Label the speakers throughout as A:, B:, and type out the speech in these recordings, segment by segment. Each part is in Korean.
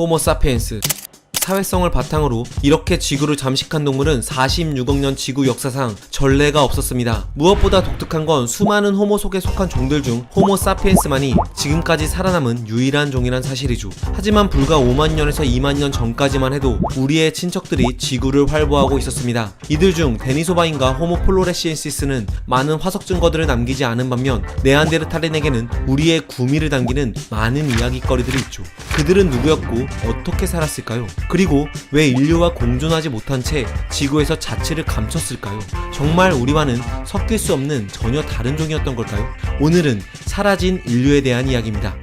A: 호모 사피엔스. 사회성을 바탕으로 이렇게 지구를 잠식한 동물은 46억 년 지구 역사상 전례가 없었습니다. 무엇보다 독특한 건 수많은 호모 속에 속한 종들 중 호모 사피엔스만이 지금까지 살아남은 유일한 종이란 사실이죠. 하지만 불과 5만 년에서 2만 년 전까지만 해도 우리의 친척들이 지구를 활보하고 있었습니다. 이들 중 데니소바인과 호모 플로레시엔시스는 많은 화석 증거들을 남기지 않은 반면 네안데르탈인에게는 우리의 구미를 담기는 많은 이야깃거리들이 있죠. 그들은 누구였고 어떻게 살았을까요? 그리고 왜 인류와 공존하지 못한 채 지구에서 자취를 감췄을까요? 정말 우리와는 섞일 수 없는 전혀 다른 종이었던 걸까요? 오늘은 사라진 인류에 대한 이야기입니다.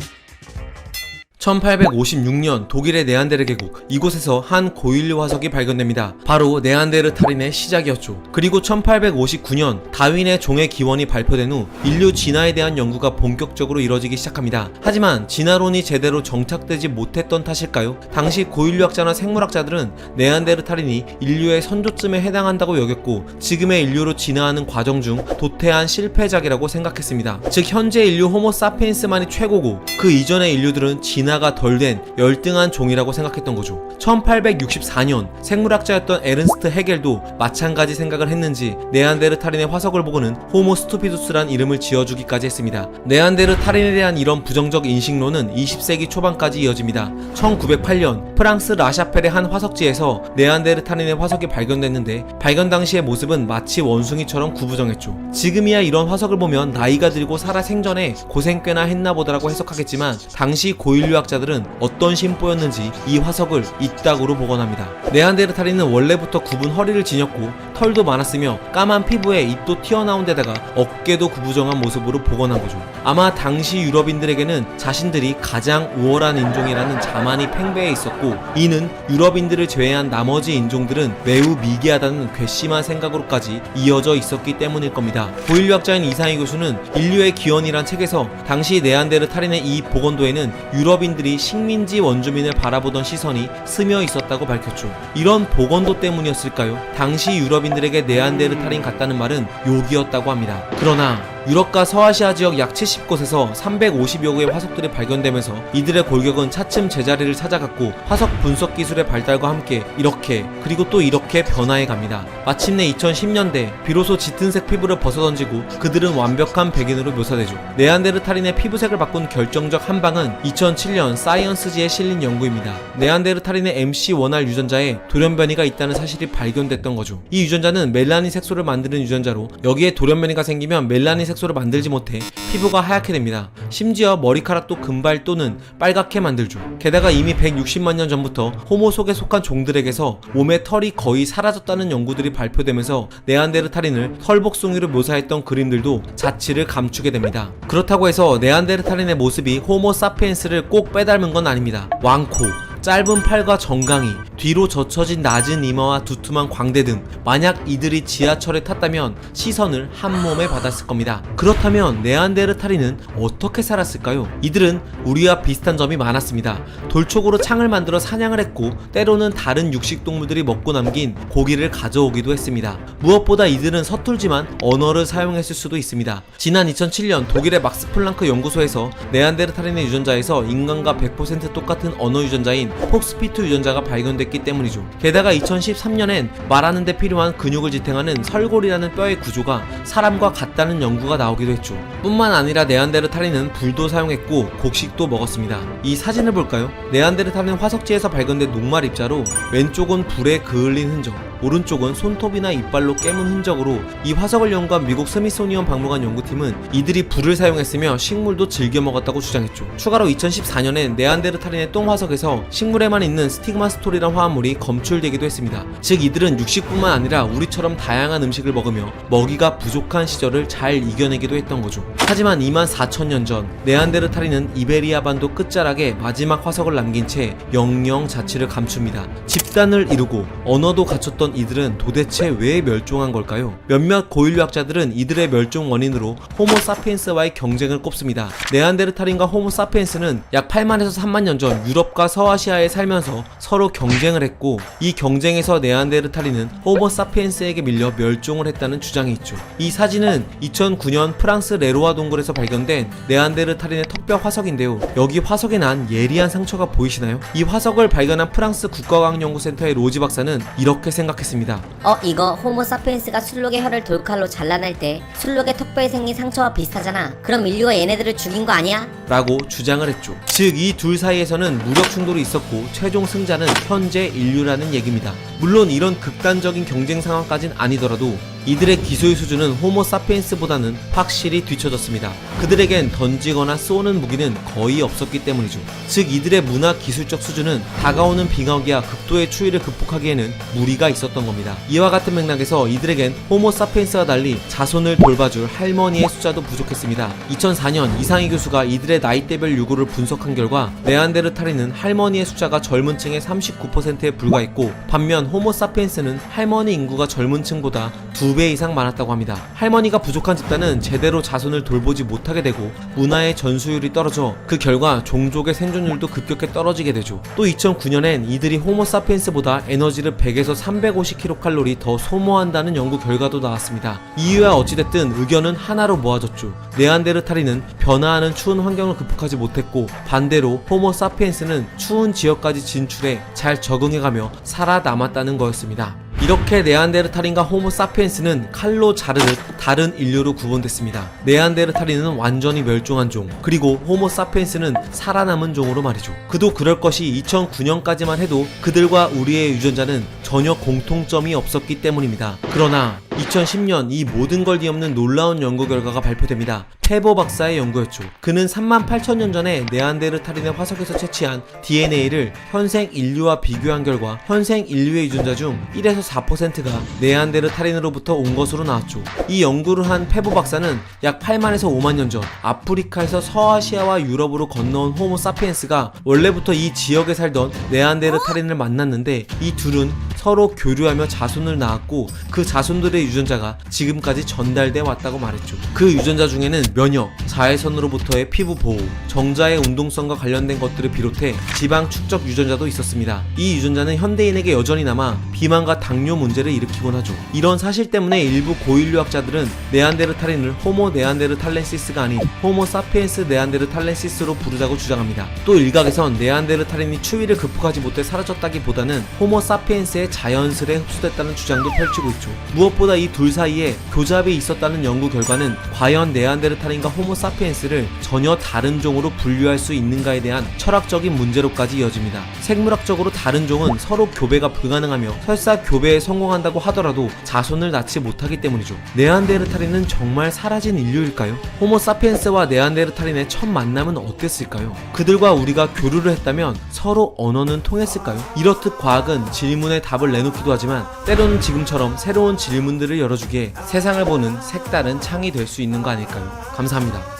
A: 1856년 독일의 네안데르 계곡, 이곳에서 한 고인류 화석이 발견됩니다. 바로 네안데르탈인의 시작이었죠. 그리고 1859년 다윈의 종의 기원이 발표된 후 인류 진화에 대한 연구가 본격적으로 이뤄지기 시작합니다. 하지만 진화론이 제대로 정착되지 못했던 탓일까요? 당시 고인류학자나 생물학자들은 네안데르탈인이 인류의 선조쯤에 해당한다고 여겼고 지금의 인류로 진화하는 과정 중 도태한 실패작이라고 생각했습니다. 즉 현재 인류 호모 사피엔스만이 최고고 그 이전의 인류들은 진화가 덜 된 열등한 종이라고 생각했던 거죠. 1864년 생물학자였던 에른스트 헤겔도 마찬가지 생각을 했는지 네안데르탈인의 화석을 보고는 호모 스투피두스란 이름을 지어주기까지 했습니다. 네안데르탈인에 대한 이런 부정적 인식론은 20세기 초반까지 이어집니다. 1908년 프랑스 라샤펠의 한 화석지에서 네안데르탈인의 화석이 발견됐는데 발견 당시의 모습은 마치 원숭이처럼 구부정했죠. 지금이야 이런 화석을 보면 나이가 들고 살아 생전에 고생 꽤나 했나 보다라고 해석하겠지만 당시 고인류학자들은 어떤 심보였는지 이 화석을 이따구로 복원합니다. 네안데르탈인은 원래부터 굽은 허리를 지녔고 털도 많았으며 까만 피부에 입도 튀어나온 데다가 어깨도 구부정한 모습으로 복원한 거죠. 아마 당시 유럽인들에게는 자신들이 가장 우월한 인종이라는 자만이 팽배해 있었고 이는 유럽인들을 제외한 나머지 인종들은 매우 미개하다는 괘씸한 생각으로까지 이어져 있었기 때문일 겁니다. 고인류학자인 이상희 교수는 인류의 기원이란 책에서 당시 네안데르탈인의 이 복원도에는 유럽인들이 식민지 원주민을 바라보던 시선이 스며 있었다고 밝혔죠. 이런 복원도 때문이었을까요? 당시 유럽인들에게 네안데르탈인 같다는 말은 욕이었다고 합니다. 그러나 유럽과 서아시아 지역 약 70곳에서 350여 구의 화석들이 발견되면서 이들의 골격은 차츰 제자리를 찾아갔고 화석 분석 기술의 발달과 함께 이렇게 그리고 또 이렇게 변화해 갑니다. 마침내 2010년대 비로소 짙은색 피부를 벗어던지고 그들은 완벽한 백인으로 묘사되죠. 네안데르탈인의 피부색을 바꾼 결정적 한 방은 2007년 사이언스지에 실린 연구입니다. 네안데르탈인의 MC1R 유전자에 돌연변이가 있다는 사실이 발견됐던 거죠. 이 유전자는 멜라닌 색소를 만드는 유전자로 여기에 돌연변이가 생기면 멜라닌 색소를 만들지 못해 피부가 하얗게 됩니다. 심지어 머리카락도 금발 또는 빨갛게 만들죠. 게다가 이미 160만 년 전부터 호모 속에 속한 종들에게서 몸에 털이 거의 사라졌다는 연구들이 발표되면서 네안데르탈인을 털복숭이로 묘사했던 그림들도 자취를 감추게 됩니다. 그렇다고 해서 네안데르탈인의 모습이 호모 사피엔스를 꼭 빼닮은 건 아닙니다. 왕코, 짧은 팔과 정강이, 뒤로 젖혀진 낮은 이마와 두툼한 광대 등 만약 이들이 지하철에 탔다면 시선을 한 몸에 받았을 겁니다. 그렇다면 네안데르탈인은 어떻게 살았을까요? 이들은 우리와 비슷한 점이 많았습니다. 돌촉으로 창을 만들어 사냥을 했고 때로는 다른 육식동물들이 먹고 남긴 고기를 가져오기도 했습니다. 무엇보다 이들은 서툴지만 언어를 사용했을 수도 있습니다. 지난 2007년 독일의 막스 플랑크 연구소에서 네안데르탈인의 유전자에서 인간과 100% 똑같은 언어 유전자인 폭스피트 유전자가 발견됐기 때문이죠. 게다가 2013년엔 말하는 데 필요한 근육을 지탱하는 설골이라는 뼈의 구조가 사람과 같다는 연구가 나오기도 했죠. 뿐만 아니라 네안데르탈인은 불도 사용했고 곡식도 먹었습니다. 이 사진을 볼까요? 네안데르탈인 화석지에서 발견된 녹말 입자로 왼쪽은 불에 그을린 흔적, 오른쪽은 손톱이나 이빨로 깨문 흔적으로 이 화석을 연구한 미국 스미소니언 박물관 연구팀은 이들이 불을 사용했으며 식물도 즐겨 먹었다고 주장했죠. 추가로 2014년엔 네안데르탈인의 똥 화석에서 식물에만 있는 스티그마스토리란 화합물이 검출되기도 했습니다. 즉 이들은 육식뿐만 아니라 우리처럼 다양한 음식을 먹으며 먹이가 부족한 시절을 잘 이겨내기도 했던 거죠. 하지만 24,000년 전 네안데르탈인은 이베리아 반도 끝자락에 마지막 화석을 남긴 채 영영 자취를 감춥니다. 집단을 이루고 언어도 갖췄던 그러던 이들은 도대체 왜 멸종한 걸까요? 몇몇 고인류학자들은 이들의 멸종 원인으로 호모 사피엔스와의 경쟁을 꼽습니다. 네안데르탈인과 호모 사피엔스는 약 8만에서 3만 년 전 유럽과 서아시아에 살면서 서로 경쟁을 했고, 이 경쟁에서 네안데르탈인은 호모 사피엔스에게 밀려 멸종을 했다는 주장이 있죠. 이 사진은 2009년 프랑스 레로아 동굴에서 발견된 네안데르탈인의 턱뼈 화석인데요. 여기 화석에 난 예리한 상처가 보이시나요? 이 화석을 발견한 프랑스 국가과학연구센터의 로지 박사는 이렇게 생각했습니다.
B: 이거 호모 사피엔스가 술록의 혀를 돌칼로 잘라낼 때 술록의 턱뼈에 생긴 상처와 비슷하잖아. 그럼 인류가 얘네들을 죽인 거 아니야?
A: 라고 주장을 했죠. 즉, 이 둘 사이에서는 무력 충돌이 있었고 최종 승자는 현재 인류라는 얘기입니다. 물론 이런 극단적인 경쟁 상황까진 아니더라도 이들의 기술 수준은 호모 사피엔스보다는 확실히 뒤처졌습니다. 그들에겐 던지거나 쏘는 무기는 거의 없었기 때문이죠. 즉, 이들의 문화 기술적 수준은 다가오는 빙하기와 극도의 추위를 극복하기에는 무리가 있었던 겁니다. 이와 같은 맥락에서 이들에겐 호모 사피엔스와 달리 자손을 돌봐줄 할머니의 숫자도 부족했습니다. 2004년 이상희 교수가 이들의 나이대별 유고를 분석한 결과 네안데르탈인은 할머니의 숫자가 젊은 층의 39%에 불과했고, 반면 호모 사피엔스는 할머니 인구가 젊은 층보다 2배 이상 많았다고 합니다. 할머니가 부족한 집단은 제대로 자손을 돌보지 못하게 되고 문화의 전수율이 떨어져 그 결과 종족의 생존율도 급격히 떨어지게 되죠. 또 2009년엔 이들이 호모 사피엔스보다 에너지를 100에서 350kcal 더 소모한다는 연구 결과도 나왔습니다. 이유야 어찌됐든 의견은 하나로 모아졌죠. 네안데르탈인은 변화하는 추운 환경을 극복하지 못했고, 반대로 호모 사피엔스는 추운 지역까지 진출해 잘 적응해가며 살아남았다는 거였습니다. 이렇게 네안데르탈인과 호모 사피엔스는 칼로 자르듯 다른 인류로 구분됐습니다. 네안데르탈인은 완전히 멸종한 종, 그리고 호모 사피엔스는 살아남은 종으로 말이죠. 그도 그럴 것이 2009년까지만 해도 그들과 우리의 유전자는 전혀 공통점이 없었기 때문입니다. 그러나 2010년 이 모든 걸 뒤엎는 놀라운 연구 결과가 발표됩니다. 페보 박사의 연구였죠. 그는 38,000년 전에 네안데르탈인의 화석에서 채취한 DNA를 현생 인류와 비교한 결과 현생 인류의 유전자 중 1에서 4%가 네안데르탈인으로부터 온 것으로 나왔죠. 이 연구를 한 페보 박사는 약 8만에서 5만 년 전 아프리카에서 서아시아와 유럽으로 건너온 호모 사피엔스가 원래부터 이 지역에 살던 네안데르탈인을 만났는데, 이 둘은 서로 교류하며 자손을 낳았고 그 자손들의 유전자가 지금까지 전달돼 왔다고 말했죠. 그 유전자 중에는 면역, 자외선으로부터의 피부 보호, 정자의 운동성과 관련된 것들을 비롯해 지방 축적 유전자도 있었습니다. 이 유전자는 현대인에게 여전히 남아 비만과 당뇨 문제를 일으키곤 하죠. 이런 사실 때문에 일부 고인류학자들은 네안데르탈인을 호모 네안데르탈렌시스가 아닌 호모 사피엔스 네안데르탈렌시스로 부르자고 주장합니다. 또 일각에선 네안데르탈인이 추위를 극복하지 못해 사라졌다기보다는 호모 사피엔스의 자연스레 흡수됐다는 주장도 펼치고 있죠. 무엇보다 이 둘 사이에 교잡이 있었다는 연구 결과는 과연 네안데르탈인과 호모 사피엔스를 전혀 다른 종으로 분류할 수 있는가에 대한 철학적인 문제로까지 이어집니다. 생물학적으로 다른 종은 서로 교배가 불가능하며 설사 교배에 성공한다고 하더라도 자손을 낳지 못하기 때문이죠. 네안데르탈인은 정말 사라진 인류일까요? 호모 사피엔스와 네안데르탈인의 첫 만남은 어땠을까요? 그들과 우리가 교류를 했다면 서로 언어는 통했을까요? 이렇듯 과학은 질문에 답을 내놓기도 하지만 때로는 지금처럼 새로운 질문들을 열어주기에 세상을 보는 색다른 창이 될 수 있는 거 아닐까요? 감사합니다.